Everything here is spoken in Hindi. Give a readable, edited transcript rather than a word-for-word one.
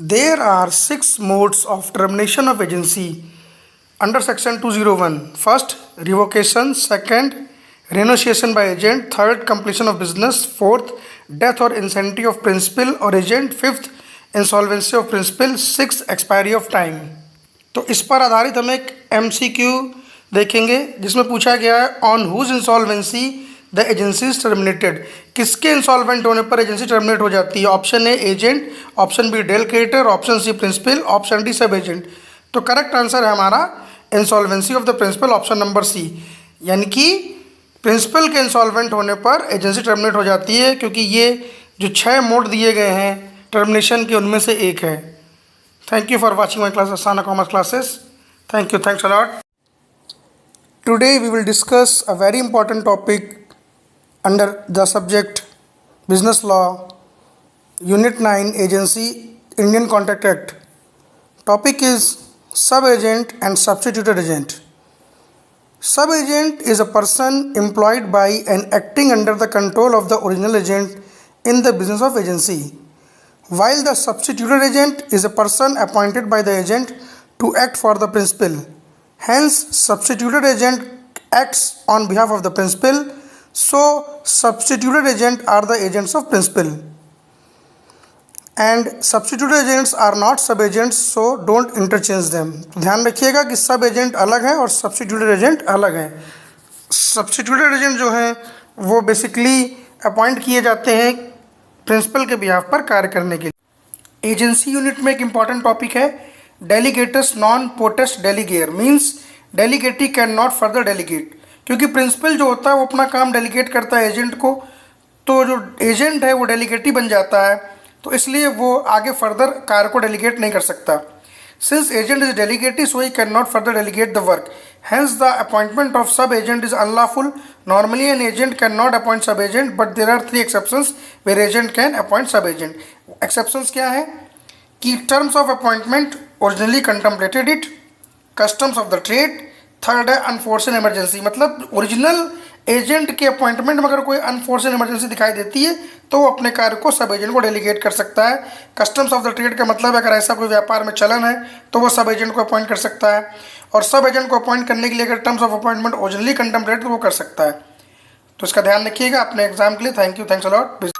There are 6 modes of termination of agency under section 201. First, revocation. Second, renunciation by agent. Third, completion of business. Fourth, death or insanity of principal or agent. Fifth, insolvency of principal. Sixth, expiry of time. तो इस पर आधारित हम एक MCQ देखेंगे जिसमें पूछा गया है on whose insolvency the agency is terminated. किसके इंसॉल्वेंट होने पर एजेंसी टर्मिनेट हो जाती है? Option A agent, option B del creditor, option C principal, option D sub agent. तो करेक्ट आंसर है हमारा insolvency of the principal, option number C. यानी कि प्रिंसिपल के इंसॉल्वेंट होने पर एजेंसी टर्मिनेट हो जाती है, क्योंकि ये जो 6 मोड दिए गए हैं टर्मिनेशन के उनमें से एक है। Thank you for watching my class, Asana Commerce classes. Thank you. Thanks a lot. Today we will discuss a very important topic under the subject Business Law, Unit 9, Agency, Indian Contract Act. Topic is Sub-Agent and Substituted Agent. Sub-Agent is a person employed by and acting under the control of the original agent in the business of agency, while the substituted agent is a person appointed by the agent to act for the principal. Hence, substituted agent acts on behalf of the principal, so substituted agent are the agents of principal. And substituted agents are not sub agents, so don't interchange them. ध्यान रखिएगा कि सब एजेंट अलग है और सब्सटीट्यूटेड एजेंट अलग है। सब्सटीट्यूटेड एजेंट जो है वो बेसिकली अपॉइंट किए जाते हैं प्रिंसिपल के बिहाफ पर कार्य करने के लिए। एजेंसी यूनिट में एक इंपॉर्टेंट टॉपिक है डेलीगेटस नॉन पोटेस्ट डेलीगेयर, means delegatee can not further delegate. क्योंकि प्रिंसिपल जो होता है वो अपना काम डेलीगेट करता है एजेंट को, तो जो एजेंट है वो डेलीगेटी बन जाता है, तो इसलिए वो आगे फर्दर कार्य को डेलीगेट नहीं कर सकता। Since agent is delegate, so he cannot further delegate the work. Hence, the appointment of sub-agent is unlawful. Normally, an agent cannot appoint sub-agent, but there are 3 exceptions where agent can appoint sub-agent. Exceptions क्या है कि terms of appointment originally contemplated it, customs of the trade, third है अनफोर्सन इमरजेंसी। मतलब ओरिजिनल एजेंट के अपॉइंटमेंट में अगर कोई अनफोर्सन इमरजेंसी दिखाई देती है तो वो अपने कार्य को सब एजेंट को डेलीगेट कर सकता है। कस्टम्स ऑफ द ट्रेड का मतलब अगर ऐसा कोई व्यापार में चलन है तो वो सब एजेंट को अपॉइंट कर सकता है, और सब एजेंट को अपॉइंट करने के लिए अगर terms of appointment originally contemplated तो वो कर सकता है। तो इसका ध्यान रखिएगा अपने एग्जाम के लिए। Thank you, thanks a lot.